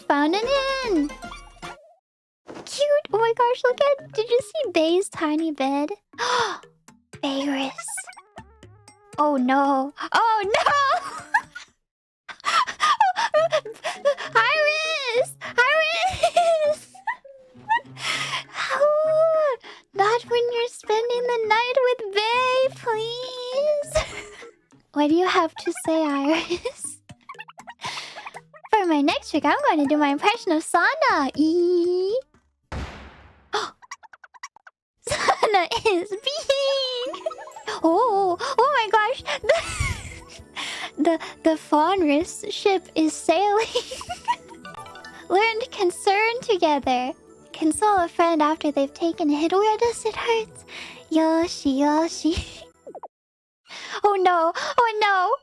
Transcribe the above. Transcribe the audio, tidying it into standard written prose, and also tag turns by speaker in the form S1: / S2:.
S1: found an inn! Cute! Oh my gosh, look at... Did you see Bay's tiny bed? IRyS. Oh no. Oh no! IRyS! IRyS! Not when you're spending the night with Bay, please! What do you have to say, IRyS? For my next trick, I'm going to do my impression of Fauna. Fauna is being... Oh my gosh! The FaunRyS ship is sailing. Learn to concern together. Console a friend after they've taken a hit. Where does it hurt? Yoshi, Yoshi. Oh no! Oh no!